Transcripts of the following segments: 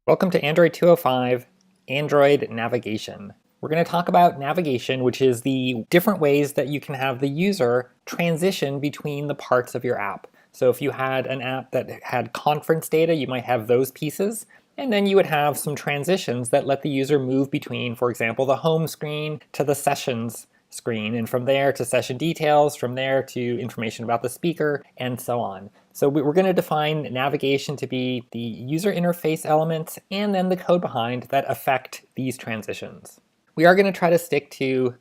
Welcome to Android 205, Android Navigation. We're going to talk about navigation, which is the different ways that you can have the user transition between the parts of your app. So if you had an app that had conference data, you might have those pieces, and then you would have some transitions that let the user move between, for example, the home screen to the sessions screen, and from there to session details, from there to information about the speaker, and so on. So we're going to define navigation to be the user interface elements and then the code behind that affect these transitions. We are going to try to stick to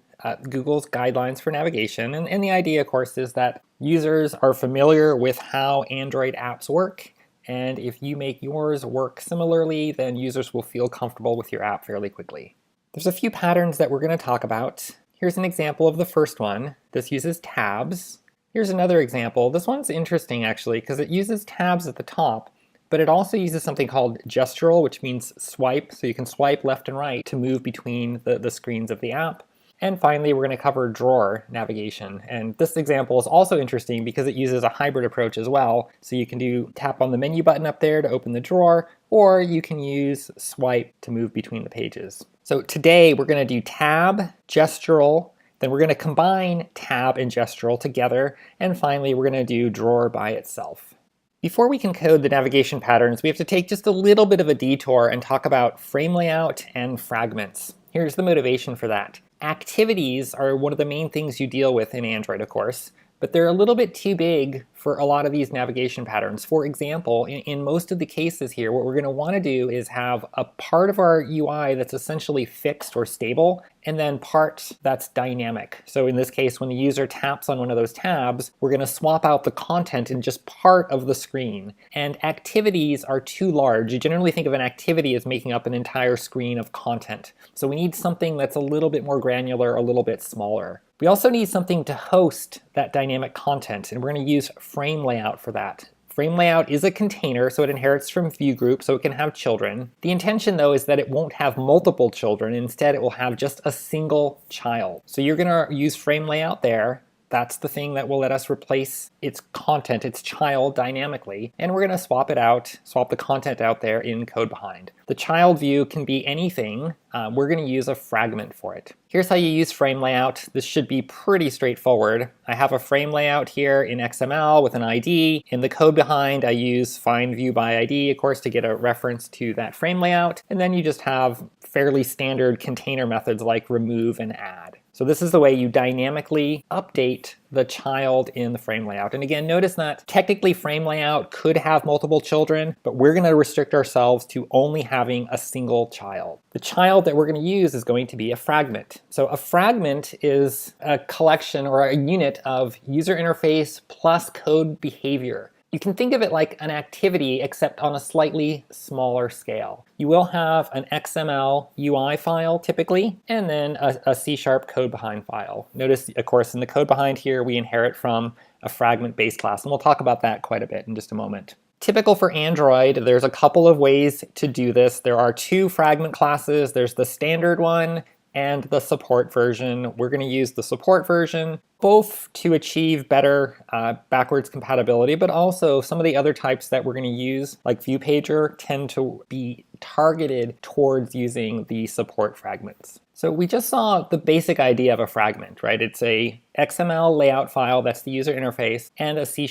Google's guidelines for navigation, and the idea, of course, is that users are familiar with how Android apps work, and if you make yours work similarly, then users will feel comfortable with your app fairly quickly. There's a few patterns that we're going to talk about. Here's an example of the first one. This uses tabs. Here's another example. This one's interesting actually because it uses tabs at the top, but it also uses something called Gestural, which means swipe. So you can swipe left and right to move between the screens of the app. And finally, we're going to cover drawer navigation. And this example is also interesting because it uses a hybrid approach as well. So you can tap on the menu button up there to open the drawer, or you can use swipe to move between the pages. So today we're going to do tab, gestural, then we're going to combine tab and gestural together, and finally we're going to do drawer by itself. Before we can code the navigation patterns, we have to take just a little bit of a detour and talk about FrameLayout and fragments. Here's the motivation for that. Activities are one of the main things you deal with in Android, of course, but they're a little bit too big for a lot of these navigation patterns. For example, in most of the cases here, what we're going to want to do is have a part of our UI that's essentially fixed or stable, and then part that's dynamic. So in this case, when the user taps on one of those tabs, we're going to swap out the content in just part of the screen. And activities are too large. You generally think of an activity as making up an entire screen of content. So we need something that's a little bit more granular, a little bit smaller. We also need something to host that dynamic content, and we're going to use FrameLayout for that. FrameLayout is a container, so it inherits from view group, so it can have children. The intention, though, is that it won't have multiple children. Instead, it will have just a single child. So you're going to use FrameLayout there. That's the thing that will let us replace its content, its child, dynamically. And we're going to swap it out, swap the content out there in code behind. The child view can be anything. We're going to use a fragment for it. Here's how you use FrameLayout. This should be pretty straightforward. I have a FrameLayout here in XML with an ID. In the code behind, I use find view by ID, of course, to get a reference to that FrameLayout. And then you just have fairly standard container methods like remove and add. So this is the way you dynamically update the child in the FrameLayout. And again, notice that technically FrameLayout could have multiple children, but we're going to restrict ourselves to only having a single child. The child that we're going to use is going to be a fragment. So a fragment is a collection or a unit of user interface plus code behavior. You can think of it like an activity, except on a slightly smaller scale. You will have an XML UI file typically, and then a C# code behind file. Notice, of course, in the code behind here, we inherit from a fragment base class, and we'll talk about that quite a bit in just a moment. Typical for Android, there's a couple of ways to do this. There are two fragment classes. There's the standard one and the support version. We're going to use the support version, both to achieve better backwards compatibility, but also some of the other types that we're going to use, like ViewPager, tend to be targeted towards using the support fragments. So we just saw the basic idea of a fragment, right? It's a XML layout file, that's the user interface, and a C#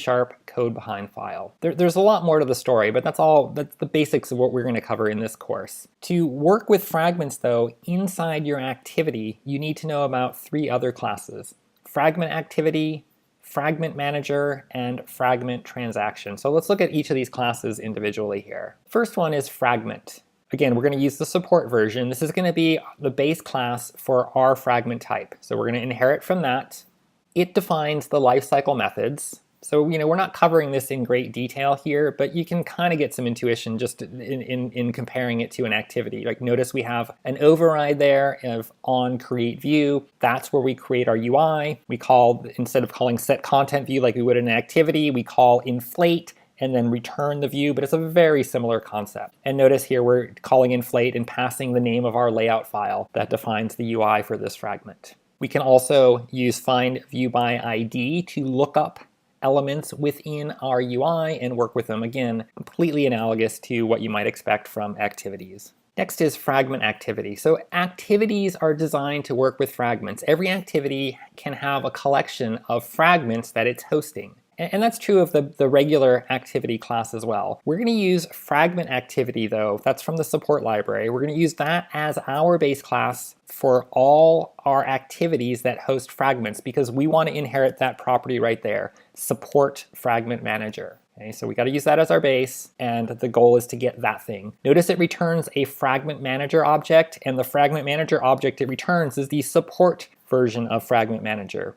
code behind file. There's a lot more to the story, but that's the basics of what we're going to cover in this course. To work with fragments, though, inside your activity, you need to know about three other classes: FragmentActivity, FragmentManager, and FragmentTransaction. So let's look at each of these classes individually here. First one is Fragment. Again, we're going to use the support version. This is going to be the base class for our fragment type. So we're going to inherit from that. It defines the lifecycle methods. So, we're not covering this in great detail here, but you can kind of get some intuition just in comparing it to an activity. Like, notice we have an override there of on create view. That's where we create our UI. We call, instead of calling set content view like we would in an activity, we call inflate and then return the view, but it's a very similar concept. And notice here we're calling inflate and passing the name of our layout file that defines the UI for this fragment. We can also use find view by ID to look up elements within our UI and work with them. Again, completely analogous to what you might expect from activities. Next is fragment activity. So activities are designed to work with fragments. Every activity can have a collection of fragments that it's hosting. And that's true of the regular activity class as well. We're going to use FragmentActivity though. That's from the support library. We're going to use that as our base class for all our activities that host fragments because we want to inherit that property right there, support FragmentManager. Okay, so we got to use that as our base, and the goal is to get that thing. Notice it returns a FragmentManager object, and the FragmentManager object it returns is the support version of FragmentManager.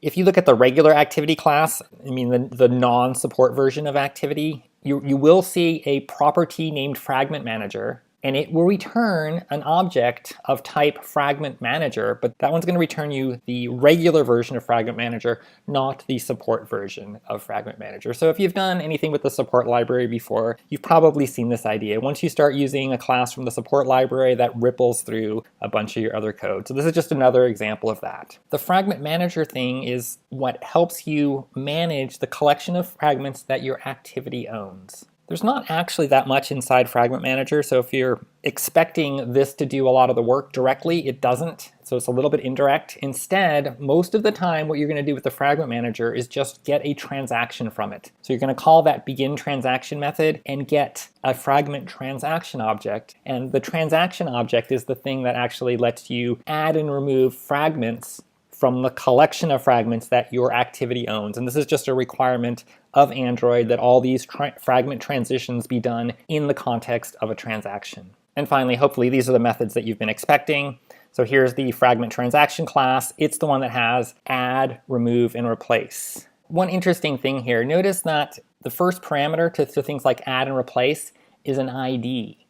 If you look at the regular activity class, I mean the non-support version of activity, you will see a property named FragmentManager, and it will return an object of type FragmentManager, but that one's going to return you the regular version of FragmentManager, not the support version of FragmentManager. So if you've done anything with the support library before, you've probably seen this idea. Once you start using a class from the support library, that ripples through a bunch of your other code. So this is just another example of that. The FragmentManager thing is what helps you manage the collection of fragments that your activity owns. There's not actually that much inside FragmentManager, so if you're expecting this to do a lot of the work directly, it doesn't, so it's a little bit indirect. Instead, most of the time what you're going to do with the FragmentManager is just get a transaction from it. So you're going to call that beginTransaction method and get a FragmentTransaction object, and the transaction object is the thing that actually lets you add and remove fragments from the collection of fragments that your activity owns. And this is just a requirement of Android that all these fragment transitions be done in the context of a transaction. And finally, hopefully these are the methods that you've been expecting. So here's the FragmentTransaction class. It's the one that has add, remove, and replace. One interesting thing here, notice that the first parameter to things like add and replace is an ID.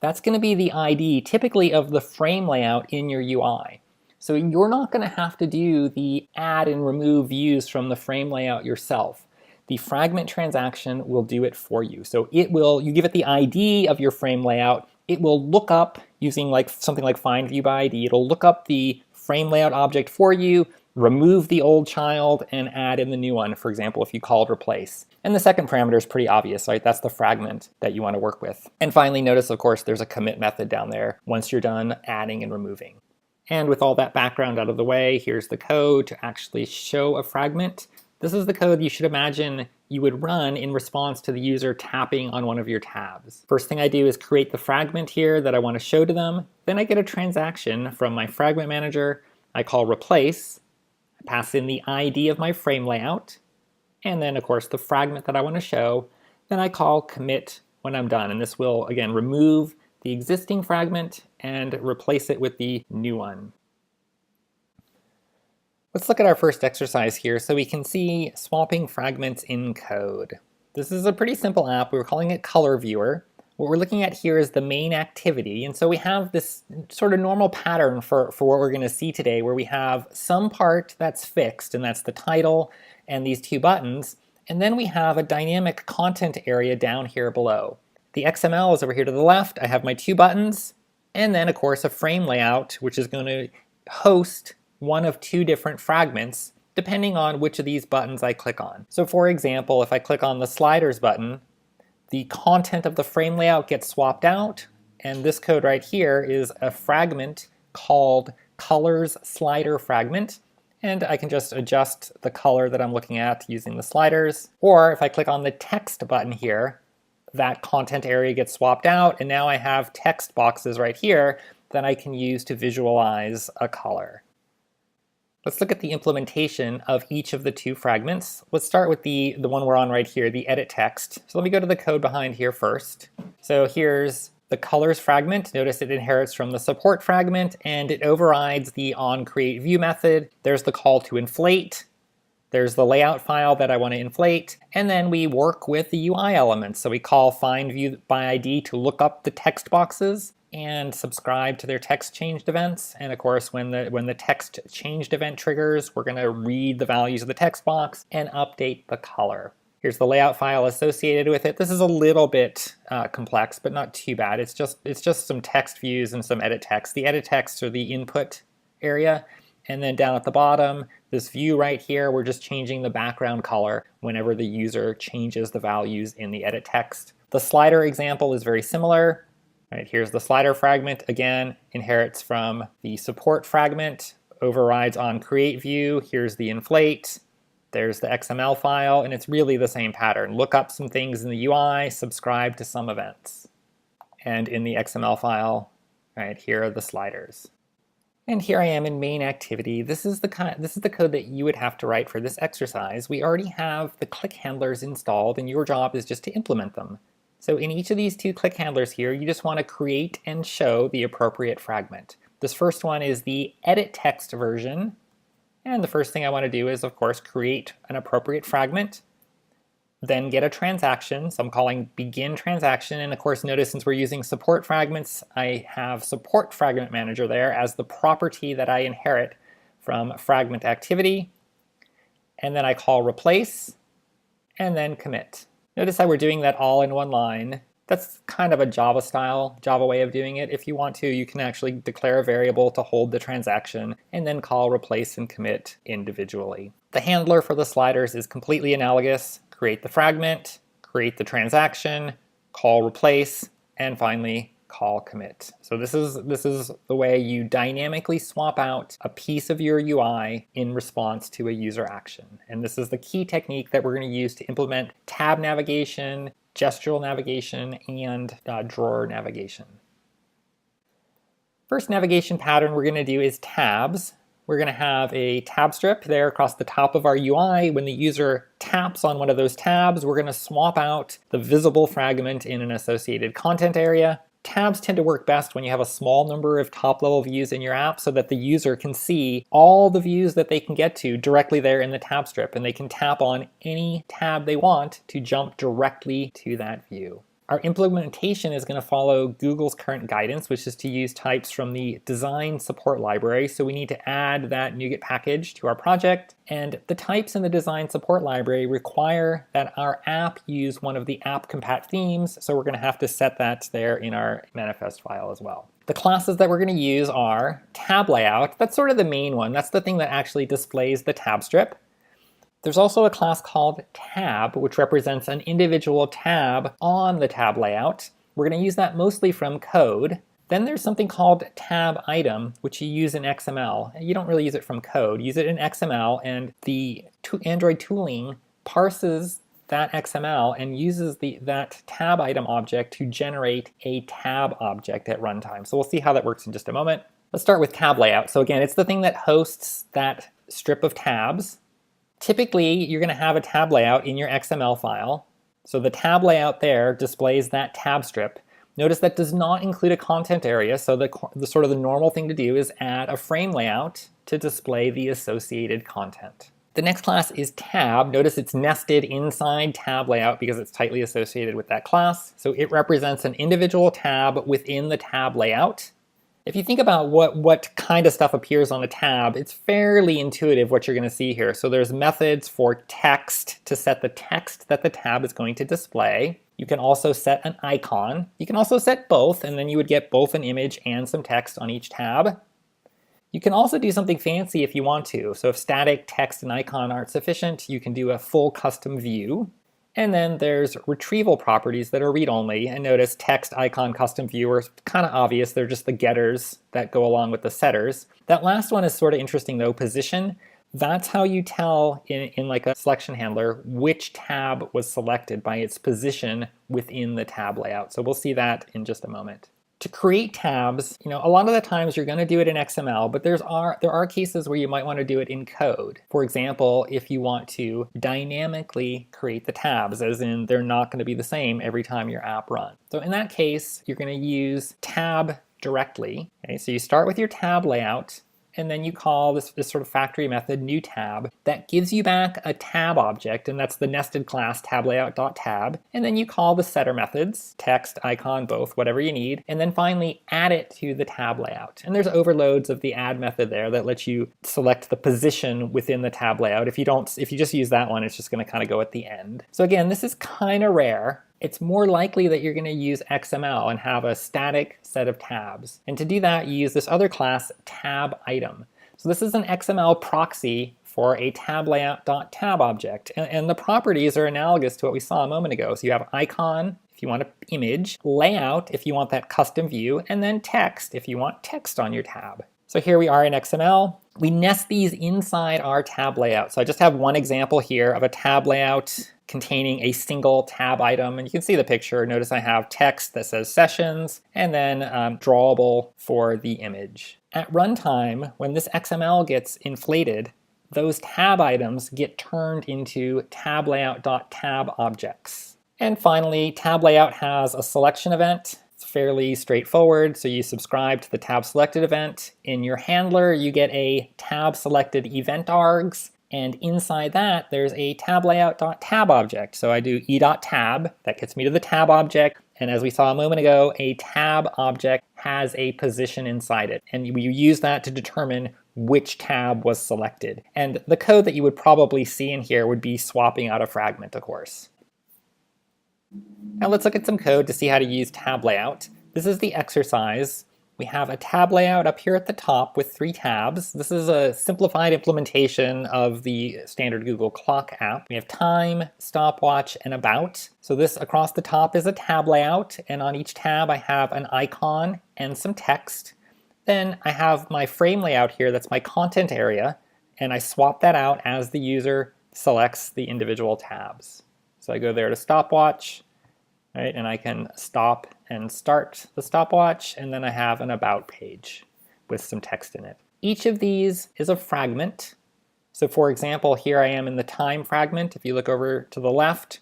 That's going to be the ID typically of the frame layout in your UI. So you're not going to have to do the add and remove views from the frame layout yourself. The FragmentTransaction will do it for you. So you give it the ID of your frame layout, it will look up using something like find view by ID, it'll look up the frame layout object for you, remove the old child, and add in the new one, for example, if you called replace. And the second parameter is pretty obvious, right? That's the fragment that you want to work with. And finally, notice, of course, there's a commit method down there once you're done adding and removing. And with all that background out of the way, here's the code to actually show a fragment. This is the code you should imagine you would run in response to the user tapping on one of your tabs. First thing I do is create the fragment here that I want to show to them. Then I get a transaction from my FragmentManager. I call replace, I pass in the ID of my frame layout, and then of course the fragment that I want to show. Then I call commit when I'm done, and this will again remove the existing fragment and replace it with the new one. Let's look at our first exercise here so we can see swapping fragments in code. This is a pretty simple app. We're calling it Color Viewer. What we're looking at here is the main activity, and so we have this sort of normal pattern for what we're going to see today, where we have some part that's fixed, and that's the title and these two buttons, and then we have a dynamic content area down here below. The XML is over here to the left. I have my two buttons, and then of course a frame layout, which is going to host one of two different fragments depending on which of these buttons I click on. So for example, if I click on the sliders button, the content of the frame layout gets swapped out, and this code right here is a fragment called colors slider fragment, and I can just adjust the color that I'm looking at using the sliders. Or if I click on the text button here, that content area gets swapped out, and now I have text boxes right here that I can use to visualize a color. Let's look at the implementation of each of the two fragments. Let's start with the one we're on right here, the edit text. So let me go to the code behind here first. So here's the colors fragment. Notice it inherits from the support fragment, and it overrides the onCreateView method. There's the call to inflate. There's the layout file that I want to inflate, and then we work with the UI elements. So we call find view by ID to look up the text boxes and subscribe to their text changed events. And of course, when the text changed event triggers, we're going to read the values of the text box and update the color. Here's the layout file associated with it. This is a little bit complex, but not too bad. It's just some text views and some edit text. The edit text are the input area, And then down at the bottom, this view right here, we're just changing the background color whenever the user changes the values in the edit text. The slider example is very similar. Right, here's the slider fragment, again, inherits from the support fragment, overrides on create view. Here's the inflate. There's the XML file, and it's really the same pattern. Look up some things in the UI, subscribe to some events. And in the XML file, right, here are the sliders. And here I am in main activity. This is the code that you would have to write for this exercise. We already have the click handlers installed, and your job is just to implement them. So in each of these two click handlers here, you just want to create and show the appropriate fragment. This first one is the edit text version. And the first thing I want to do is, of course, create an appropriate fragment, then get a transaction. So I'm calling begin transaction. And of course, notice since we're using support fragments, I have support FragmentManager there as the property that I inherit from FragmentActivity. And then I call replace and then commit. Notice how we're doing that all in one line. That's kind of a Java way of doing it. If you want to, you can actually declare a variable to hold the transaction and then call replace and commit individually. The handler for the sliders is completely analogous. Create the fragment, create the transaction, call replace, and finally call commit. So this is the way you dynamically swap out a piece of your UI in response to a user action. And this is the key technique that we're going to use to implement tab navigation, gestural navigation, and drawer navigation. First navigation pattern we're going to do is tabs. We're going to have a tab strip there across the top of our UI. When the user taps on one of those tabs, we're going to swap out the visible fragment in an associated content area. Tabs tend to work best when you have a small number of top-level views in your app so that the user can see all the views that they can get to directly there in the tab strip, and they can tap on any tab they want to jump directly to that view. Our implementation is going to follow Google's current guidance, which is to use types from the design support library. So we need to add that NuGet package to our project. And the types in the design support library require that our app use one of the app compat themes. So we're going to have to set that there in our manifest file as well. The classes that we're going to use are TabLayout. That's sort of the main one. That's the thing that actually displays the tab strip. There's also a class called tab, which represents an individual tab on the tab layout. We're going to use that mostly from code. Then there's something called tab item, which you use in XML. You don't really use it from code. Use it in XML, and the Android tooling parses that XML and uses that tab item object to generate a tab object at runtime. So we'll see how that works in just a moment. Let's start with TabLayout. So again, it's the thing that hosts that strip of tabs. Typically, you're going to have a tab layout in your XML file. So the tab layout there displays that tab strip. Notice that does not include a content area, so the sort of the normal thing to do is add a frame layout to display the associated content. The next class is tab. Notice it's nested inside tab layout because it's tightly associated with that class. So it represents an individual tab within the tab layout. If you think about what kind of stuff appears on a tab, it's fairly intuitive what you're going to see here. So there's methods for text to set the text that the tab is going to display. You can also set an icon. You can also set both, and then you would get both an image and some text on each tab. You can also do something fancy if you want to. So if static text and icon aren't sufficient, you can do a full custom view. And then there's retrieval properties that are read-only. And notice text, icon, custom view are kind of obvious. They're just the getters that go along with the setters. That last one is sort of interesting though, position. That's how you tell in like a selection handler which tab was selected by its position within the tab layout. So we'll see that in just a moment. To create tabs, a lot of the times you're going to do it in XML, but there are cases where you might want to do it in code. For example, if you want to dynamically create the tabs, as in they're not going to be the same every time your app runs. So in that case, you're going to use tab directly. Okay, so you start with your tab layout, and then you call this sort of factory method new tab that gives you back a tab object, and that's the nested class TabLayout.tab. And then you call the setter methods, text, icon, both, whatever you need, and then finally add it to the tab layout. And there's overloads of the add method there that lets you select the position within the tab layout. If you just use that one, it's just going to kind of go at the end. So again, this is kind of rare. It's more likely that you're going to use XML and have a static set of tabs. And to do that, you use this other class, tab item. So this is an XML proxy for a TabLayout.tab object. And the properties are analogous to what we saw a moment ago. So you have icon if you want an image, layout if you want that custom view, and then text if you want text on your tab. So here we are in XML. We nest these inside our tab layout. So I just have one example here of a tab layout containing a single tab item. And you can see the picture. Notice I have text that says sessions and then drawable for the image. At runtime, when this XML gets inflated, those tab items get turned into TabLayout.tab objects. And finally, TabLayout has a selection event. It's fairly straightforward. So you subscribe to the tab selected event. In your handler, you get a tab selected event args. And inside that, there's a TabLayout.tab object. So I do e.tab, that gets me to the tab object. And as we saw a moment ago, a tab object has a position inside it. And you use that to determine which tab was selected. And the code that you would probably see in here would be swapping out a fragment, of course. Now let's look at some code to see how to use tab layout. This is the exercise. We have a tab layout up here at the top with 3 tabs. This is a simplified implementation of the standard Google Clock app. We have time, stopwatch, and about. So this across the top is a tab layout, and on each tab I have an icon and some text. Then I have my frame layout here, that's my content area, and I swap that out as the user selects the individual tabs. So I go there to stopwatch, right, and I can stop and start the stopwatch, and then I have an about page with some text in it. Each of these is a fragment. So for example, here I am in the time fragment. If you look over to the left,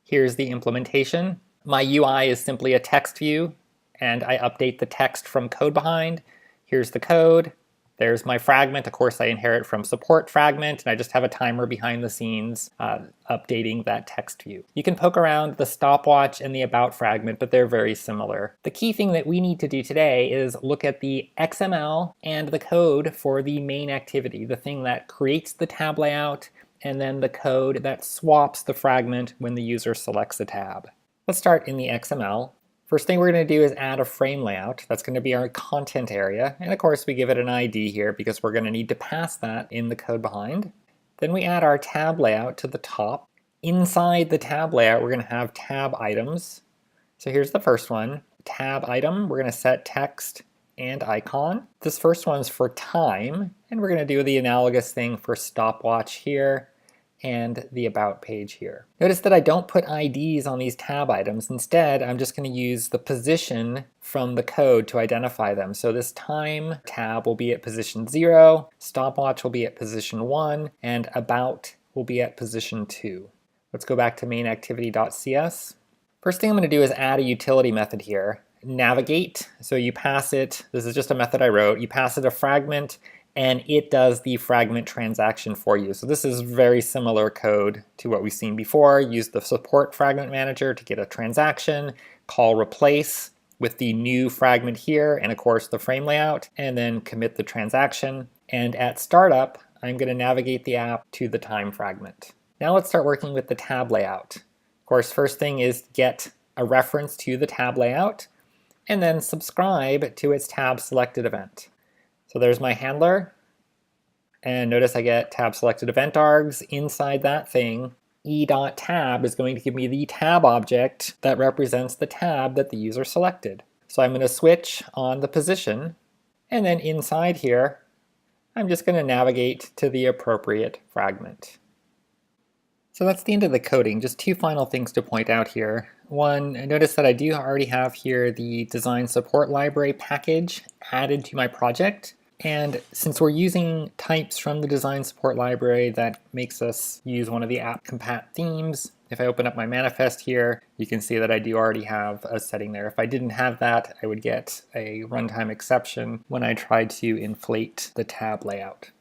here's the implementation. My UI is simply a text view, and I update the text from code behind. Here's the code. There's my fragment. Of course, I inherit from support fragment, and I just have a timer behind the scenes updating that text view. You can poke around the stopwatch and the about fragment, but they're very similar. The key thing that we need to do today is look at the XML and the code for the main activity, the thing that creates the tab layout, and then the code that swaps the fragment when the user selects a tab. Let's start in the XML. First thing we're going to do is add a frame layout. That's going to be our content area. And of course, we give it an ID here because we're going to need to pass that in the code behind. Then we add our tab layout to the top. Inside the tab layout, we're going to have tab items. So here's the first one. Tab item, we're going to set text and icon. This first one's for time, and we're going to do the analogous thing for stopwatch here and the about page here. Notice that I don't put IDs on these tab items. Instead, I'm just going to use the position from the code to identify them. So this time tab will be at position 0, stopwatch will be at position 1, and about will be at position 2. Let's go back to mainActivity.cs. First thing I'm going to do is add a utility method here. Navigate, so you pass it, this is just a method I wrote, you pass it a fragment, and it does the fragment transaction for you. So this is very similar code to what we've seen before. Use the support FragmentManager to get a transaction, call replace with the new fragment here, and of course the frame layout, and then commit the transaction. And at startup, I'm going to navigate the app to the time fragment. Now let's start working with the tab layout. Of course, first thing is get a reference to the tab layout, and then subscribe to its tab selected event. So there's my handler, and notice I get tab selected event args. Inside that thing, e.tab is going to give me the tab object that represents the tab that the user selected. So I'm going to switch on the position, and then inside here, I'm just going to navigate to the appropriate fragment. So that's the end of the coding. Just 2 final things to point out here. One, notice that I do already have here the design support library package added to my project. And since we're using types from the design support library, that makes us use one of the app compat themes. If I open up my manifest here, you can see that I do already have a setting there. If I didn't have that, I would get a runtime exception when I tried to inflate the tab layout.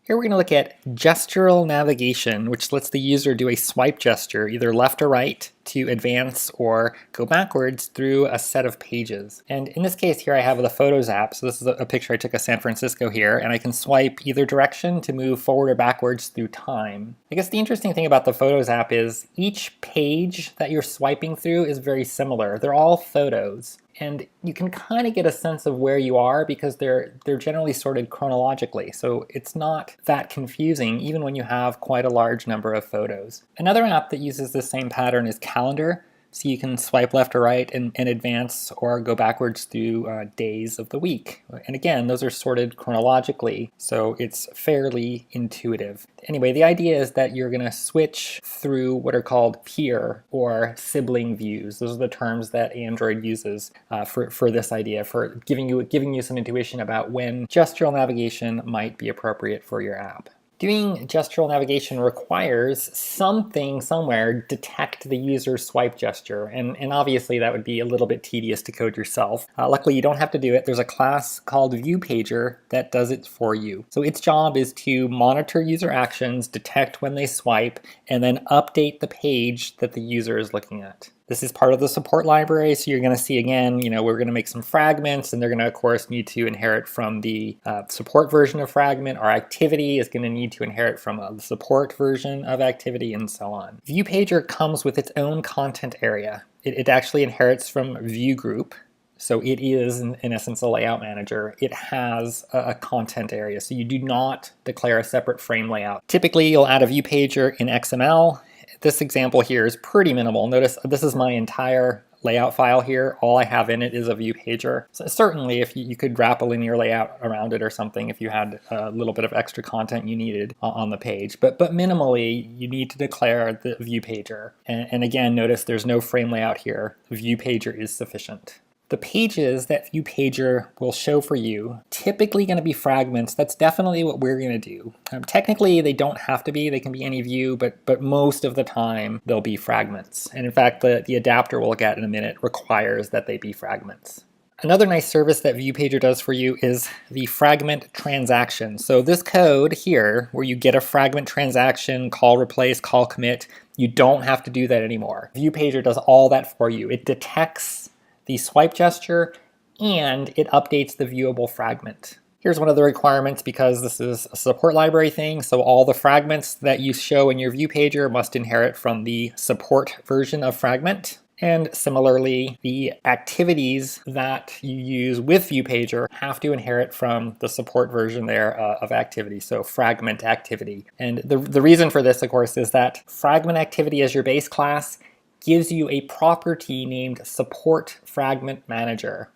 Here we're going to look at gestural navigation, which lets the user do a swipe gesture, either left or right, to advance or go backwards through a set of pages. And in this case here I have the Photos app. So this is a picture I took of San Francisco here, and I can swipe either direction to move forward or backwards through time. I guess the interesting thing about the Photos app is each page that you're swiping through is very similar. They're all photos. And you can kind of get a sense of where you are because they're generally sorted chronologically. So it's not that confusing even when you have quite a large number of photos. Another app that uses the same pattern is Calendar. So you can swipe left or right and advance or go backwards through days of the week. And again, those are sorted chronologically, so it's fairly intuitive. Anyway, the idea is that you're going to switch through what are called peer or sibling views. Those are the terms that Android uses for this idea, for giving you some intuition about when gestural navigation might be appropriate for your app. Doing gestural navigation requires something somewhere detect the user's swipe gesture, and obviously that would be a little bit tedious to code yourself. Luckily you don't have to do it. There's a class called ViewPager that does it for you. So its job is to monitor user actions, detect when they swipe, and then update the page that the user is looking at. This is part of the support library, so you're going to see again, we're going to make some fragments, and they're going to, of course, need to inherit from the support version of Fragment. Our activity is going to need to inherit from the support version of activity, and so on. ViewPager comes with its own content area. It actually inherits from ViewGroup. So it is, in essence, a layout manager. It has a content area, so you do not declare a separate frame layout. Typically, you'll add a ViewPager in XML. This example here is pretty minimal. Notice this is my entire layout file here. All I have in it is a ViewPager. So certainly if you could wrap a linear layout around it or something if you had a little bit of extra content you needed on the page. But minimally, you need to declare the ViewPager. And again, notice there's no frame layout here. ViewPager is sufficient. The pages that ViewPager will show for you, typically going to be fragments. That's definitely what we're going to do. Technically, they don't have to be. They can be any view, but most of the time, they'll be fragments. And in fact, the adapter we'll look at in a minute requires that they be fragments. Another nice service that ViewPager does for you is the FragmentTransaction. So this code here, where you get a fragment transaction, call replace, call commit, you don't have to do that anymore. ViewPager does all that for you. It detects the swipe gesture, and it updates the viewable fragment. Here's one of the requirements because this is a support library thing, so all the fragments that you show in your ViewPager must inherit from the support version of Fragment. And similarly, the activities that you use with ViewPager have to inherit from the support version there of activity, so FragmentActivity. And the reason for this, of course, is that FragmentActivity as your base class gives you a property named Support Fragment Manager.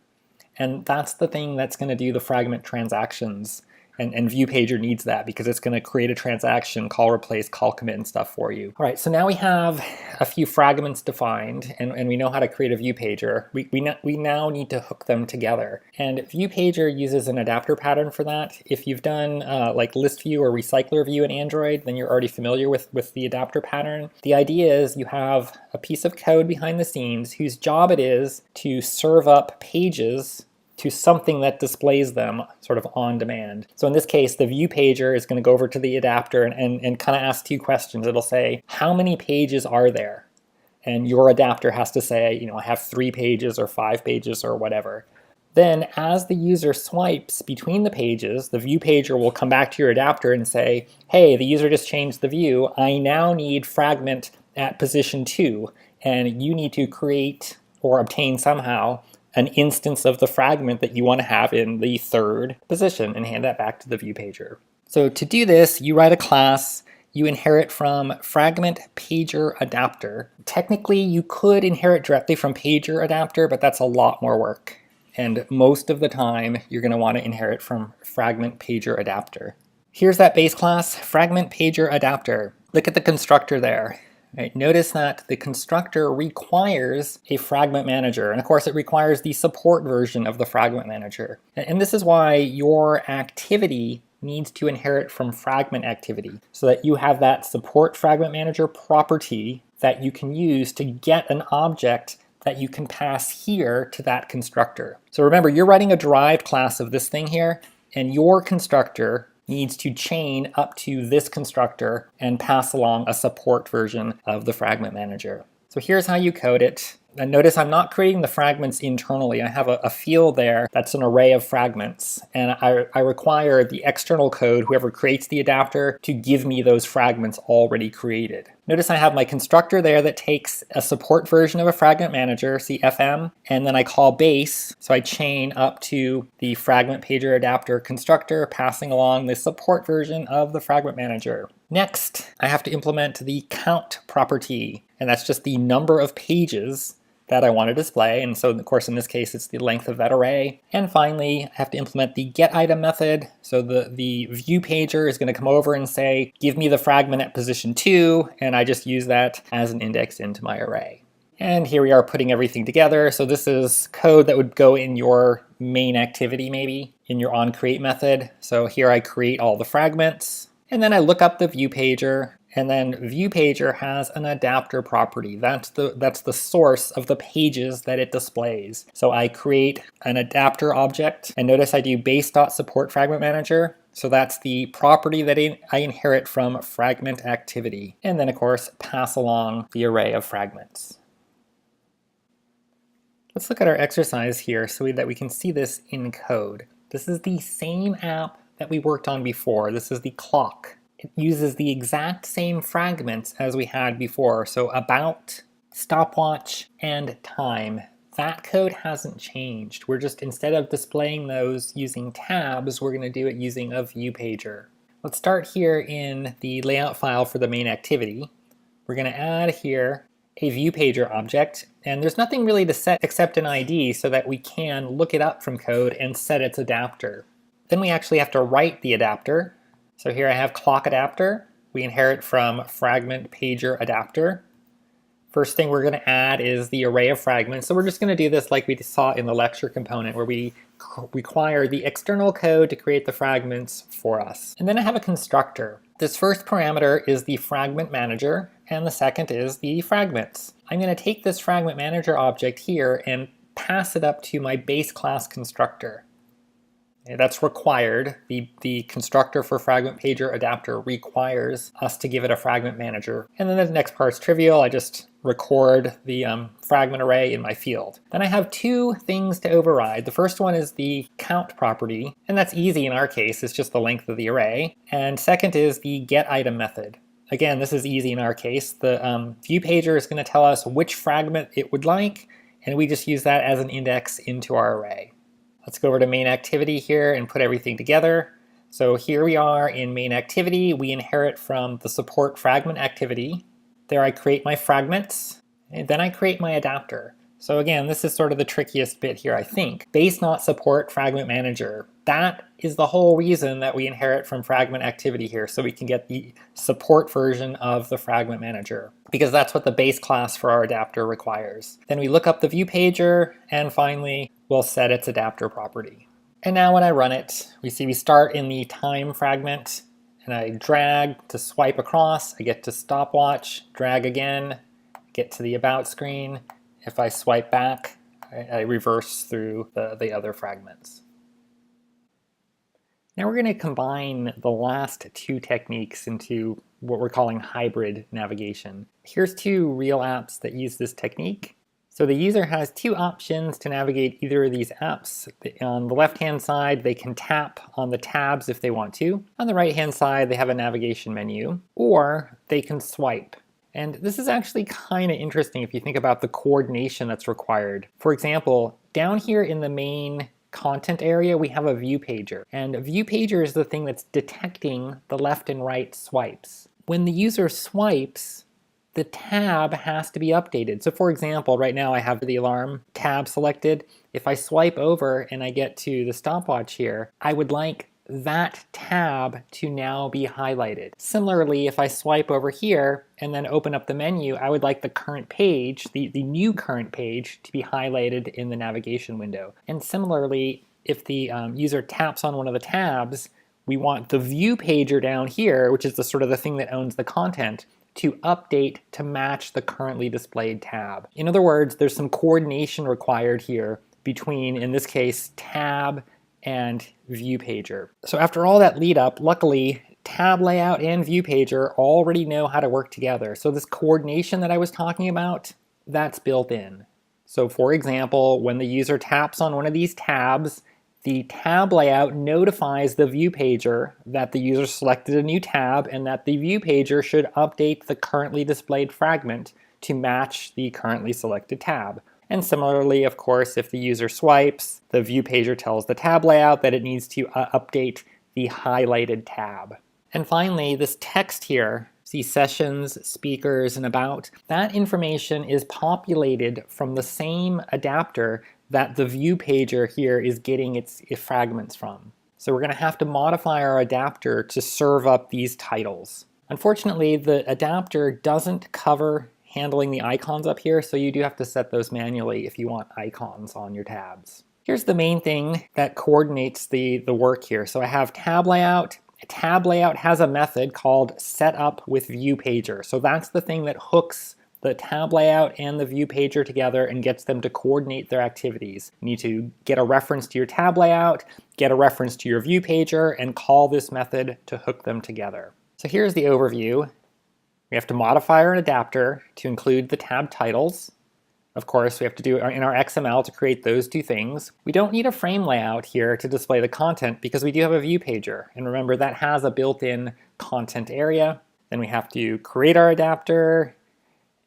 And that's the thing that's going to do the fragment transactions. And ViewPager needs that because it's going to create a transaction, call replace, call commit, and stuff for you. All right, so now we have a few fragments defined, and we know how to create a ViewPager. We now need to hook them together. And ViewPager uses an adapter pattern for that. If you've done like list view or recycler view in Android, then you're already familiar with the adapter pattern. The idea is you have a piece of code behind the scenes whose job it is to serve up pages to something that displays them sort of on demand. So in this case, the ViewPager is going to go over to the adapter and kind of ask two questions. It'll say, how many pages are there? And your adapter has to say, I have 3 pages or 5 pages or whatever. Then as the user swipes between the pages, the ViewPager will come back to your adapter and say, hey, the user just changed the view. I now need fragment at position 2, and you need to create or obtain somehow an instance of the fragment that you want to have in the 3rd position and hand that back to the ViewPager. So to do this, you write a class, you inherit from FragmentPager Adapter. Technically, you could inherit directly from Pager Adapter, but that's a lot more work. And most of the time, you're going to want to inherit from FragmentPager Adapter. Here's that base class, FragmentPager Adapter. Look at the constructor there. Right, notice that the constructor requires a fragment manager, and of course it requires the support version of the fragment manager. And this is why your activity needs to inherit from FragmentActivity, so that you have that support fragment manager property that you can use to get an object that you can pass here to that constructor. So remember, you're writing a derived class of this thing here, and your constructor needs to chain up to this constructor and pass along a support version of the fragment manager. So here's how you code it. And notice I'm not creating the fragments internally. I have a field there that's an array of fragments. And I require the external code, whoever creates the adapter, to give me those fragments already created. Notice I have my constructor there that takes a support version of a FragmentManager, CFM, and then I call base. So I chain up to the FragmentPager Adapter constructor, passing along the support version of the FragmentManager. Next, I have to implement the count property, and that's just the number of pages that I want to display. And so of course in this case it's the length of that array. And finally I have to implement the getItem method. So the ViewPager is going to come over and say, give me the fragment at position 2, and I just use that as an index into my array. And here we are putting everything together. So this is code that would go in your main activity, maybe in your onCreate method. So here I create all the fragments, and then I look up the ViewPager. And then ViewPager has an adapter property. That's the source of the pages that it displays. So I create an adapter object, and notice I do base.support FragmentManager. So that's the property that I inherit from FragmentActivity. And then of course pass along the array of fragments. Let's look at our exercise here so that we can see this in code. This is the same app that we worked on before. This is the clock. It uses the exact same fragments as we had before. So about, stopwatch, and time. That code hasn't changed. We're just, instead of displaying those using tabs, we're going to do it using a ViewPager. Let's start here in the layout file for the main activity. We're going to add here a ViewPager object, and there's nothing really to set except an ID so that we can look it up from code and set its adapter. Then we actually have to write the adapter. So here I have clock adapter. We inherit from FragmentPager Adapter. First thing we're going to add is the array of fragments. So we're just going to do this like we saw in the lecture component, where we require the external code to create the fragments for us. And then I have a constructor. This first parameter is the FragmentManager, and the second is the fragments. I'm going to take this FragmentManager object here and pass it up to my base class constructor. That's required. The constructor for FragmentPager Adapter requires us to give it a FragmentManager. And then the next part's trivial. I just record the fragment array in my field. Then I have two things to override. The first one is the count property, and that's easy in our case. It's just the length of the array. And second is the getItem method. Again, this is easy in our case. The ViewPager is going to tell us which fragment it would like, and we just use that as an index into our array. Let's go over to main activity here and put everything together. So here we are in main activity. We inherit from the support fragment activity. There I create my fragments, and then I create my adapter. So again, this is sort of the trickiest bit here, I think. Base not support FragmentManager. That is the whole reason that we inherit from FragmentActivity here, so we can get the support version of the FragmentManager, because that's what the base class for our adapter requires. Then we look up the ViewPager, and finally, we'll set its adapter property. And now when I run it, we see we start in the time fragment, and I drag to swipe across. I get to stopwatch, drag again, get to the about screen. If I swipe back, I reverse through the other fragments. Now we're going to combine the last two techniques into what we're calling hybrid navigation. Here's two real apps that use this technique. So the user has two options to navigate either of these apps. On the left-hand side, they can tap on the tabs if they want to. On the right-hand side, they have a navigation menu, or they can swipe. And this is actually kind of interesting if you think about the coordination that's required. For example, down here in the main content area, we have a ViewPager. And a ViewPager is the thing that's detecting the left and right swipes. When the user swipes, the tab has to be updated. So for example, right now I have the alarm tab selected. If I swipe over and I get to the stopwatch here, I would like that tab to now be highlighted. Similarly, if I swipe over here and then open up the menu, I would like the current page, the new current page, to be highlighted in the navigation window. And similarly, if the user taps on one of the tabs, we want the ViewPager down here, which is the sort of the thing that owns the content, to update to match the currently displayed tab. In other words, there's some coordination required here between, in this case, tab and ViewPager. So after all that lead up, luckily, TabLayout and ViewPager already know how to work together. So this coordination that I was talking about, that's built in. So for example, when the user taps on one of these tabs, the tab layout notifies the ViewPager that the user selected a new tab and that the ViewPager should update the currently displayed fragment to match the currently selected tab. And similarly, of course, if the user swipes, the ViewPager tells the tab layout that it needs to update the highlighted tab. And finally, this text here, see sessions, speakers, and about, that information is populated from the same adapter that the ViewPager here is getting its fragments from. So we're going to have to modify our adapter to serve up these titles. Unfortunately, the adapter doesn't cover handling the icons up here, so you do have to set those manually if you want icons on your tabs. Here's the main thing that coordinates the work here. So I have TabLayout. TabLayout has a method called setUpWithViewPager. So that's the thing that hooks the TabLayout and the ViewPager together and gets them to coordinate their activities. You need to get a reference to your TabLayout, get a reference to your ViewPager, and call this method to hook them together. So here's the overview. We have to modify our adapter to include the tab titles. Of course, we have to do it in our XML to create those two things. We don't need a frame layout here to display the content because we do have a ViewPager. And remember, that has a built-in content area. Then we have to create our adapter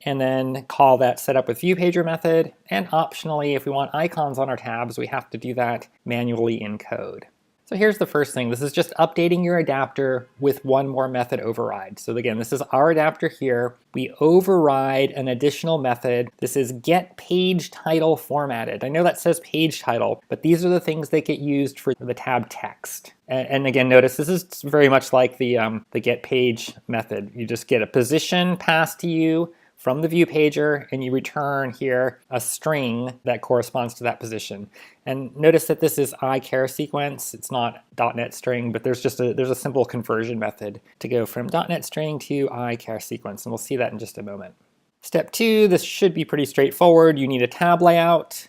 and then call that setUpWithViewPager method. And optionally, if we want icons on our tabs, we have to do that manually in code. So here's the first thing. This is just updating your adapter with one more method override. So again, this is our adapter here. We override an additional method. This is getPageTitleFormatted. I know that says page title, but these are the things that get used for the tab text. And again, notice this is very much like the getPage method. You just get a position passed to you from the ViewPager, and you return here a string that corresponds to that position. And notice that this is iChar sequence. It's not .NET string, but there's a simple conversion method to go from .NET string to iChar sequence, and we'll see that in just a moment. Step 2, this should be pretty straightforward. You need a tab layout,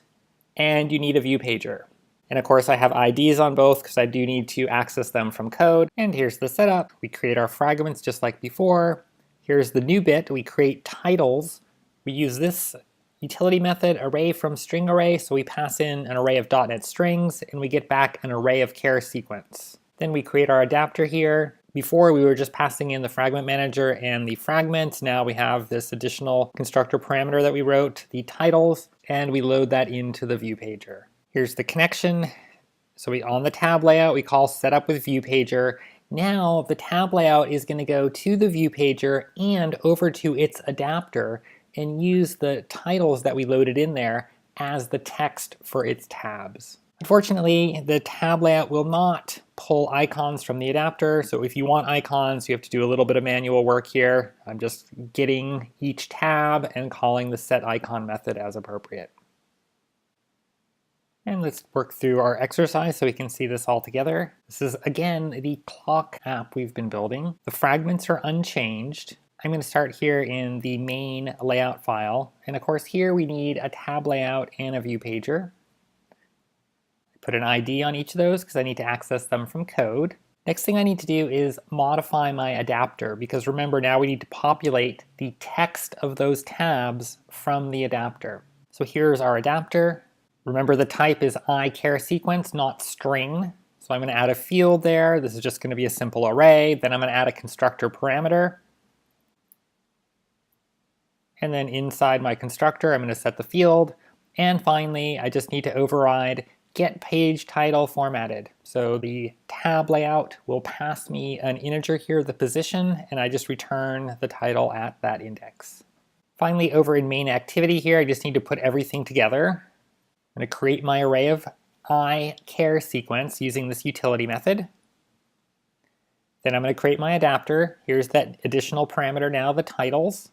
and you need a ViewPager. And of course, I have IDs on both because I do need to access them from code. And here's the setup. We create our fragments just like before. Here's the new bit. We create titles. We use this utility method, array from string array, so we pass in an array of .NET strings and we get back an array of char sequence. Then we create our adapter here. Before we were just passing in the FragmentManager and the fragment. Now we have this additional constructor parameter that we wrote, the titles, and we load that into the ViewPager. Here's the connection. So on the tab layout, we call setUpWithViewPager. Now the tab layout is going to go to the ViewPager and over to its adapter and use the titles that we loaded in there as the text for its tabs. Unfortunately, the tab layout will not pull icons from the adapter, so if you want icons, you have to do a little bit of manual work here. I'm just getting each tab and calling the setIcon method as appropriate. And let's work through our exercise so we can see this all together. This is, again, the clock app we've been building. The fragments are unchanged. I'm going to start here in the main layout file. And of course, here we need a tab layout and a ViewPager. Put an ID on each of those because I need to access them from code. Next thing I need to do is modify my adapter because remember, now we need to populate the text of those tabs from the adapter. So here's our adapter. Remember, the type is iChar sequence, not string. So I'm going to add a field there. This is just going to be a simple array. Then I'm going to add a constructor parameter. And then inside my constructor, I'm going to set the field. And finally, I just need to override getPageTitleFormatted. So the tab layout will pass me an integer here, the position, and I just return the title at that index. Finally, over in main activity here, I just need to put everything together. I'm going to create my array of iChar sequence using this utility method. Then I'm going to create my adapter. Here's that additional parameter now, the titles.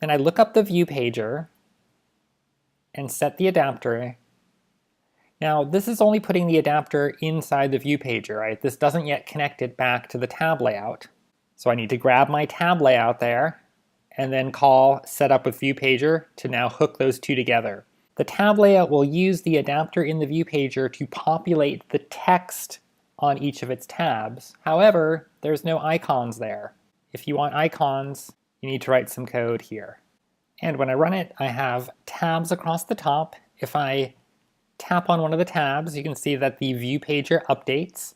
Then I look up the ViewPager and set the adapter. Now this is only putting the adapter inside the ViewPager, right? This doesn't yet connect it back to the tab layout. So I need to grab my tab layout there and then call setUpWithViewPager to now hook those two together. The tab layout will use the adapter in the ViewPager to populate the text on each of its tabs. However, there's no icons there. If you want icons, you need to write some code here. And when I run it, I have tabs across the top. If I tap on one of the tabs, you can see that the ViewPager updates.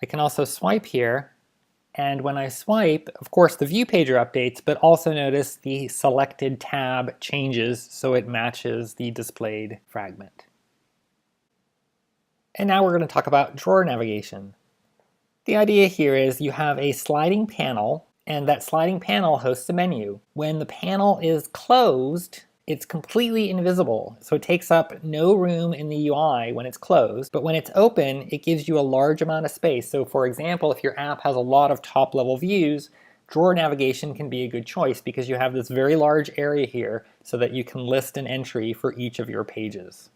I can also swipe here, and when I swipe, of course the ViewPager updates, but also notice the selected tab changes so it matches the displayed fragment. And now we're going to talk about drawer navigation. The idea here is you have a sliding panel, and that sliding panel hosts a menu. When the panel is closed, it's completely invisible, so it takes up no room in the UI when it's closed, but when it's open, it gives you a large amount of space. So for example, if your app has a lot of top-level views, drawer navigation can be a good choice because you have this very large area here so that you can list an entry for each of your pages.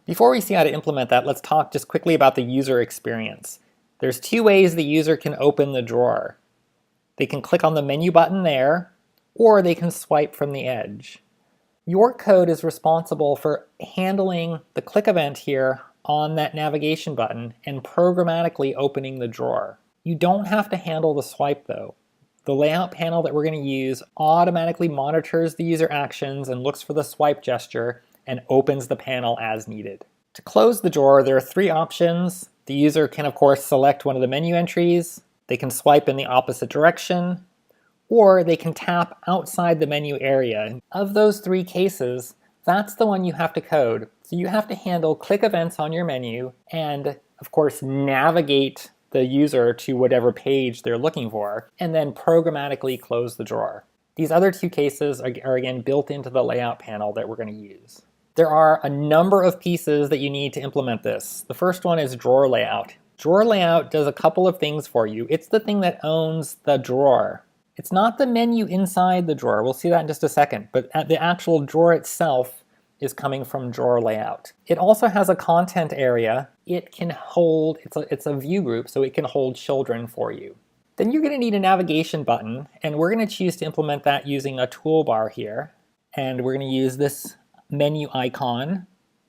Before we see how to implement that, let's talk just quickly about the user experience. There's two ways the user can open the drawer. They can click on the menu button there, or they can swipe from the edge. Your code is responsible for handling the click event here on that navigation button and programmatically opening the drawer. You don't have to handle the swipe though. The layout panel that we're going to use automatically monitors the user actions and looks for the swipe gesture and opens the panel as needed. To close the drawer, there are three options. The user can of course select one of the menu entries, they can swipe in the opposite direction, or they can tap outside the menu area. Of those three cases, that's the one you have to code. So you have to handle click events on your menu and, of course, navigate the user to whatever page they're looking for, and then programmatically close the drawer. These other two cases are again built into the layout panel that we're going to use. There are a number of pieces that you need to implement this. The first one is DrawerLayout. DrawerLayout does a couple of things for you. It's the thing that owns the drawer. It's not the menu inside the drawer, we'll see that in just a second, but the actual drawer itself is coming from DrawerLayout. It also has a content area. It can hold, it's a view group, so it can hold children for you. Then you're going to need a navigation button, and we're going to choose to implement that using a toolbar here. And we're going to use this menu icon,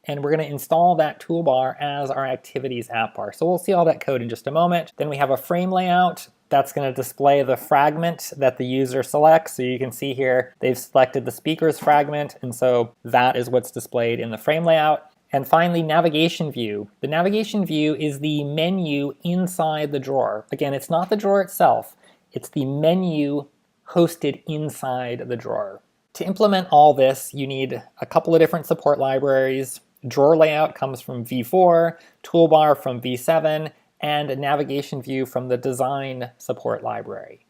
and we're going to install that toolbar as our Activities app bar. So we'll see all that code in just a moment. Then we have a FrameLayout. That's going to display the fragment that the user selects. So you can see here they've selected the speaker's fragment, and so that is what's displayed in the FrameLayout. And finally, NavigationView. The NavigationView is the menu inside the drawer. Again, it's not the drawer itself, it's the menu hosted inside the drawer. To implement all this, you need a couple of different support libraries. DrawerLayout comes from v4, Toolbar from v7, and a NavigationView from the Design support library.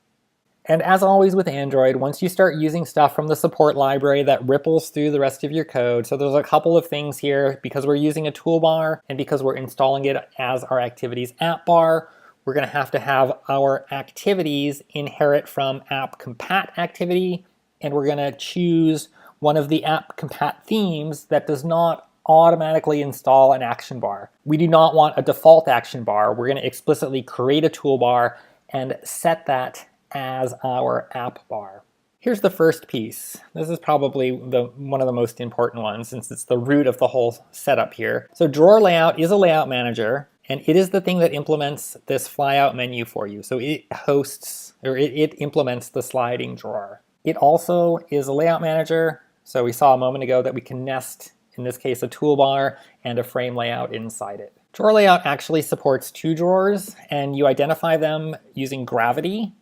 And as always with Android, once you start using stuff from the support library, that ripples through the rest of your code. So there's a couple of things here. Because we're using a toolbar and because we're installing it as our Activities app bar, we're going to have our activities inherit from app-compat activity, and we're going to choose one of the app-compat themes that does not automatically install an action bar. We do not want a default action bar. We're going to explicitly create a toolbar and set that as our app bar. Here's the first piece. This is probably one of the most important ones since it's the root of the whole setup here. So DrawerLayout is a layout manager, and it is the thing that implements this flyout menu for you. So it hosts, or it implements the sliding drawer. It also is a layout manager. So we saw a moment ago that we can nest, in this case, a toolbar and a frame layout inside it. DrawerLayout actually supports two drawers, and you identify them using gravity.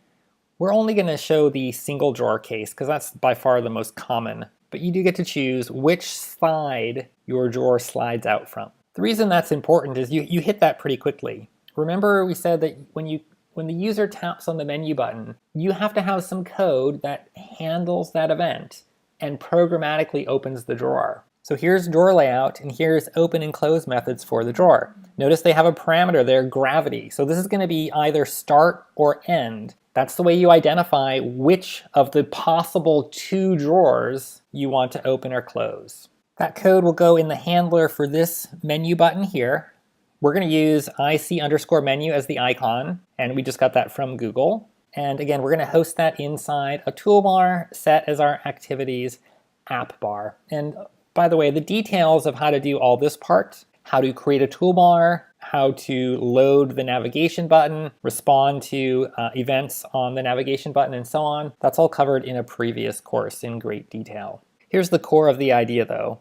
We're only going to show the single drawer case because that's by far the most common, but you do get to choose which side your drawer slides out from. The reason that's important is you hit that pretty quickly. Remember we said that when the user taps on the menu button, you have to have some code that handles that event and programmatically opens the drawer. So here's DrawerLayout, and here's open and close methods for the drawer. Notice they have a parameter there, gravity. So this is going to be either start or end. That's the way you identify which of the possible two drawers you want to open or close. That code will go in the handler for this menu button here. We're going to use IC_menu as the icon, and we just got that from Google. And again, we're going to host that inside a toolbar set as our Activities app bar. And by the way, the details of how to do all this part, how to create a toolbar, how to load the navigation button, respond to events on the navigation button, and so on, that's all covered in a previous course in great detail. Here's the core of the idea though.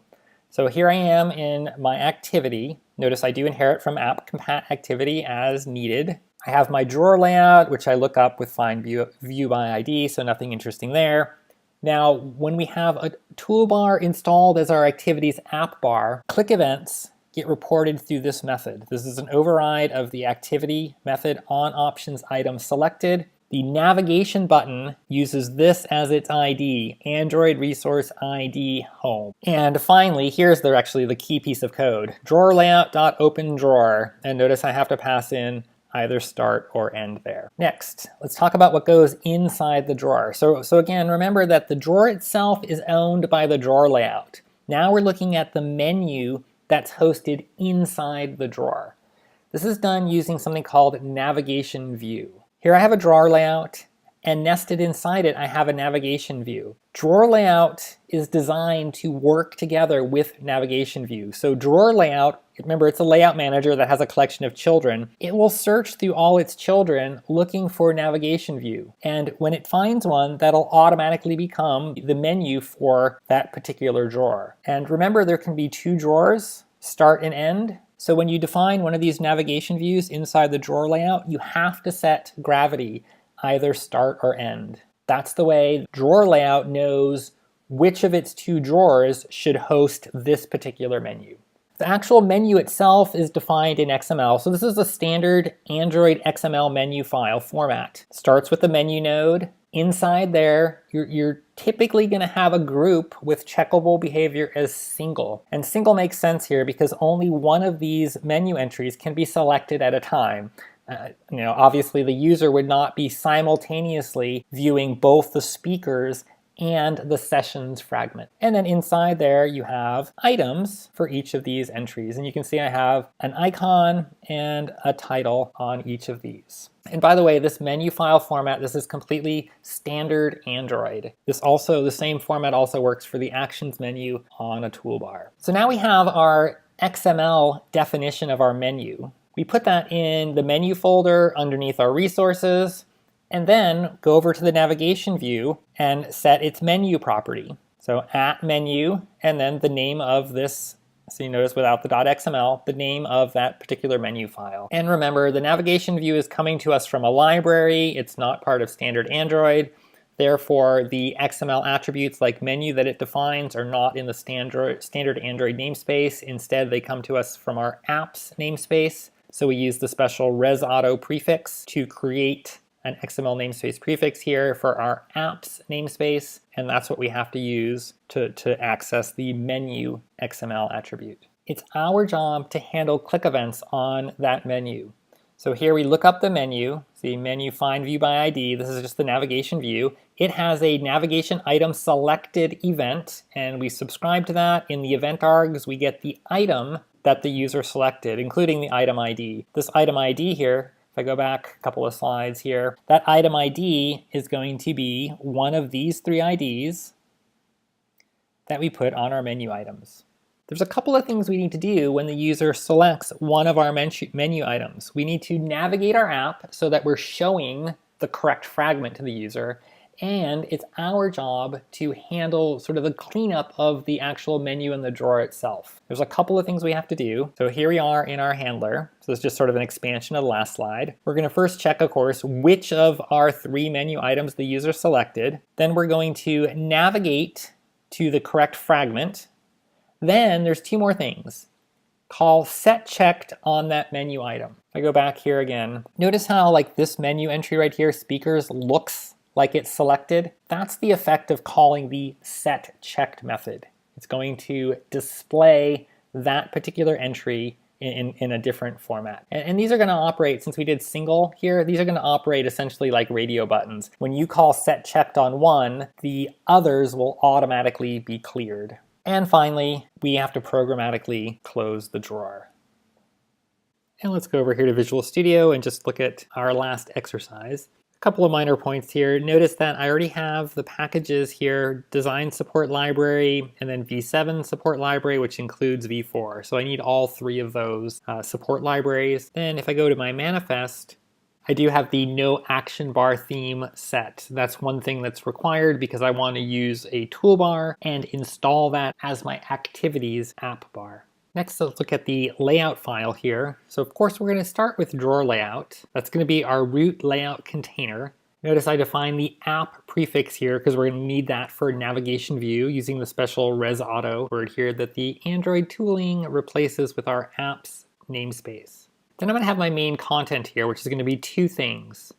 So here I am in my activity. Notice I do inherit from AppCompat_Activity as needed. I have my drawer layout, which I look up with find view by ID, so nothing interesting there. Now, when we have a toolbar installed as our activities app bar, click events get reported through this method. This is an override of the activity method on options item selected. The navigation button uses this as its ID, Android Resource ID Home. And finally, here's actually the key piece of code, DrawerLayout.openDrawer. And notice I have to pass in either start or end there. Next, let's talk about what goes inside the drawer. So again, remember that the drawer itself is owned by the drawer layout. Now we're looking at the menu that's hosted inside the drawer. This is done using something called NavigationView. Here I have a drawer layout, and nested inside it I have a navigation view. Drawer layout is designed to work together with navigation view. So drawer layout, remember it's a layout manager that has a collection of children. It will search through all its children looking for navigation view. And when it finds one, that'll automatically become the menu for that particular drawer. And remember, there can be two drawers, start and end. So when you define one of these navigation views inside the drawer layout, you have to set gravity, either start or end. That's the way drawer layout knows which of its two drawers should host this particular menu. The actual menu itself is defined in XML. So this is a standard Android XML menu file format. Starts with the menu node. Inside there, you're typically going to have a group with checkable behavior as single. And single makes sense here because only one of these menu entries can be selected at a time. Obviously the user would not be simultaneously viewing both the speakers and the sessions fragment. And then inside there you have items for each of these entries. And you can see I have an icon and a title on each of these. And by the way, this menu file format, this is completely standard Android. The same format also works for the actions menu on a toolbar. So now we have our XML definition of our menu. We put that in the menu folder underneath our resources, and then go over to the navigation view and set its menu property. So at menu, and then the name of this, so you notice without the .xml, the name of that particular menu file. And remember, the navigation view is coming to us from a library. It's not part of standard Android. Therefore, the XML attributes like menu that it defines are not in the standard Android namespace. Instead, they come to us from our apps namespace. So we use the special resauto prefix to create an XML namespace prefix here for our apps namespace, and that's what we have to use to access the menu XML attribute. It's our job to handle click events on that menu. So here we look up the menu, see menu find view by ID, this is just the navigation view. It has a navigation item selected event, and we subscribe to that. In the event args, we get the item that the user selected, including the item ID. This item ID here, if I go back a couple of slides here, that item ID is going to be one of these three IDs that we put on our menu items. There's a couple of things we need to do when the user selects one of our menu items. We need to navigate our app so that we're showing the correct fragment to the user, and it's our job to handle sort of the cleanup of the actual menu in the drawer itself. There's a couple of things we have to do. So here we are in our handler. So it's just sort of an expansion of the last slide. We're going to first check, of course, which of our three menu items the user selected. Then we're going to navigate to the correct fragment. Then there's two more things. Call set checked on that menu item. If I go back here again, notice how like this menu entry right here, speakers, looks like it's selected. That's the effect of calling the set checked method. It's going to display that particular entry in a different format. And these are going to operate, since we did single here, these are going to operate essentially like radio buttons. When you call set checked on one, the others will automatically be cleared. And finally, we have to programmatically close the drawer. And let's go over here to Visual Studio and just look at our last exercise. Couple of minor points here. Notice that I already have the packages here, design support library, and then V7 support library, which includes V4. So I need all three of those support libraries. Then if I go to my manifest, I do have the no action bar theme set. That's one thing that's required because I want to use a toolbar and install that as my activities app bar. Next, let's look at the layout file here. So of course, we're going to start with DrawerLayout. That's going to be our root layout container. Notice I define the app prefix here because we're going to need that for navigation view using the special resauto word here that the Android tooling replaces with our apps namespace. Then I'm going to have my main content here, which is going to be two things.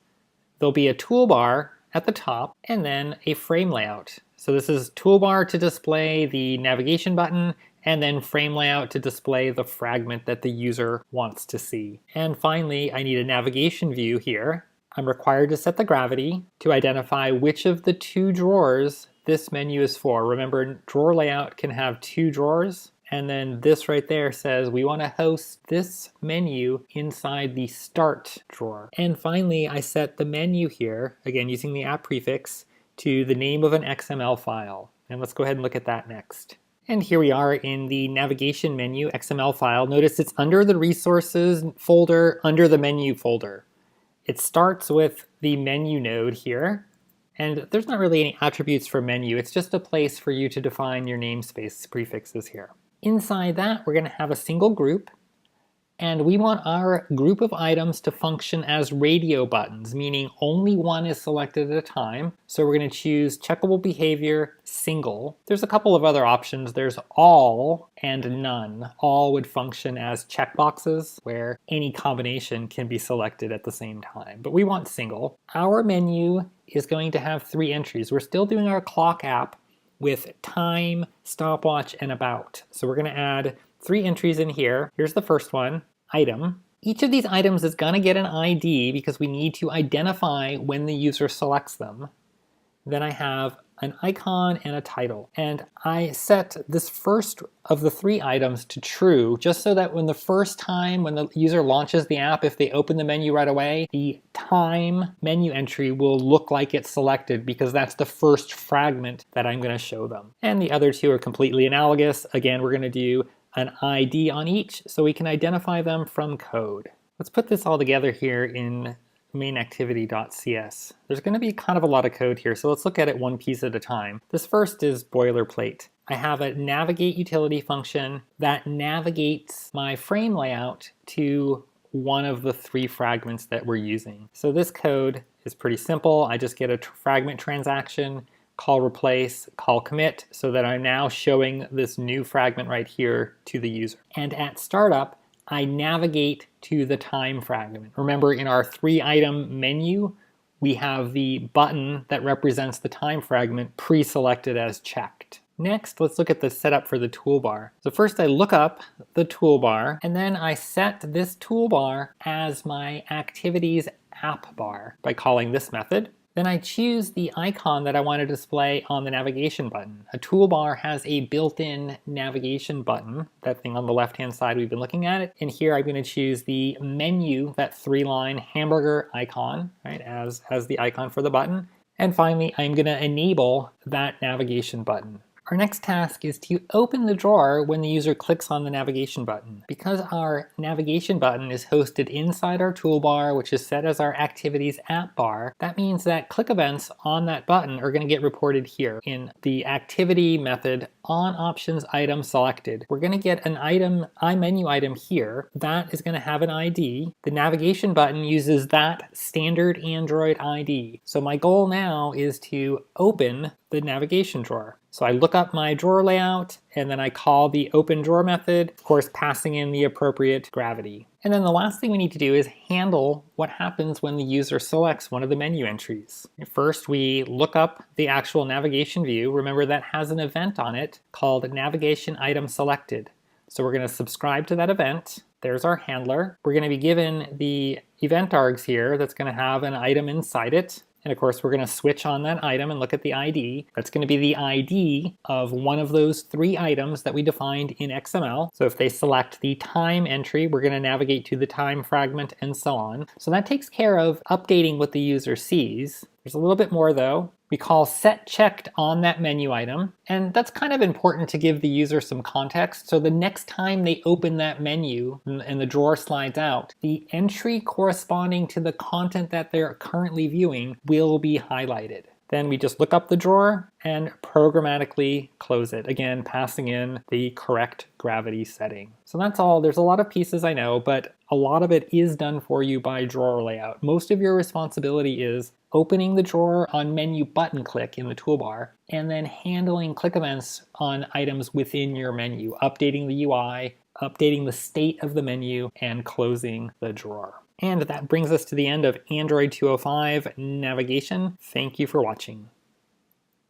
There'll be a toolbar at the top and then a frame layout. So this is toolbar to display the navigation button and then frame layout to display the fragment that the user wants to see. And finally, I need a navigation view here. I'm required to set the gravity to identify which of the two drawers this menu is for. Remember, drawer layout can have two drawers, and then this right there says we want to host this menu inside the start drawer. And finally, I set the menu here, again using the app prefix, to the name of an XML file. And let's go ahead and look at that next. And here we are in the navigation menu XML file. Notice it's under the resources folder, under the menu folder. It starts with the menu node here, and there's not really any attributes for menu. It's just a place for you to define your namespace prefixes here. Inside that, we're going to have a single group, and we want our group of items to function as radio buttons, meaning only one is selected at a time. So we're going to choose checkable behavior single. There's a couple of other options. There's all and none. All would function as checkboxes where any combination can be selected at the same time, but we want single. Our menu is going to have 3 entries. We're still doing our clock app with time, stopwatch, and about. So we're going to add 3 entries in here. Here's the first one, item. Each of these items is going to get an ID because we need to identify when the user selects them. Then I have an icon and a title. And I set this first of the 3 items to true, just so that when the first time when the user launches the app, if they open the menu right away, the time menu entry will look like it's selected because that's the first fragment that I'm going to show them. And the other 2 are completely analogous. Again, we're going to do an ID on each so we can identify them from code. Let's put this all together here in mainActivity.cs. There's going to be kind of a lot of code here, so let's look at it one piece at a time. This first is boilerplate. I have a navigate utility function that navigates my frame layout to one of the 3 fragments that we're using. So this code is pretty simple. I just get a fragment transaction, call replace, call commit, so that I'm now showing this new fragment right here to the user. And at startup, I navigate to the time fragment. Remember, in our 3-item menu, we have the button that represents the time fragment pre-selected as checked. Next, let's look at the setup for the toolbar. So first I look up the toolbar, and then I set this toolbar as my activities app bar by calling this method. Then I choose the icon that I want to display on the navigation button. A toolbar has a built-in navigation button, that thing on the left-hand side we've been looking at it. And here I'm going to choose the menu, that 3-line hamburger icon, right, as the icon for the button. And finally, I'm going to enable that navigation button. Our next task is to open the drawer when the user clicks on the navigation button. Because our navigation button is hosted inside our toolbar, which is set as our activities app bar, that means that click events on that button are going to get reported here in the activity method on options item selected. We're going to get an item, iMenu item here. That is going to have an ID. The navigation button uses that standard Android ID. So my goal now is to open the navigation drawer. So I look up my drawer layout, and then I call the open drawer method, of course passing in the appropriate gravity. And then the last thing we need to do is handle what happens when the user selects one of the menu entries. First, we look up the actual navigation view. Remember, that has an event on it called navigation item selected. So we're going to subscribe to that event. There's our handler. We're going to be given the event args here that's going to have an item inside it. And of course, we're going to switch on that item and look at the ID. That's going to be the ID of one of those 3 items that we defined in XML. So if they select the time entry, we're going to navigate to the time fragment and so on. So that takes care of updating what the user sees. There's a little bit more though. We call set checked on that menu item, and that's kind of important to give the user some context. So the next time they open that menu and the drawer slides out, the entry corresponding to the content that they're currently viewing will be highlighted. Then we just look up the drawer and programmatically close it, again passing in the correct gravity setting. So that's all. There's a lot of pieces, I know, but a lot of it is done for you by DrawerLayout. Most of your responsibility is opening the drawer on menu button click in the toolbar, and then handling click events on items within your menu, updating the UI, updating the state of the menu, and closing the drawer. And that brings us to the end of Android 205 navigation. Thank you for watching.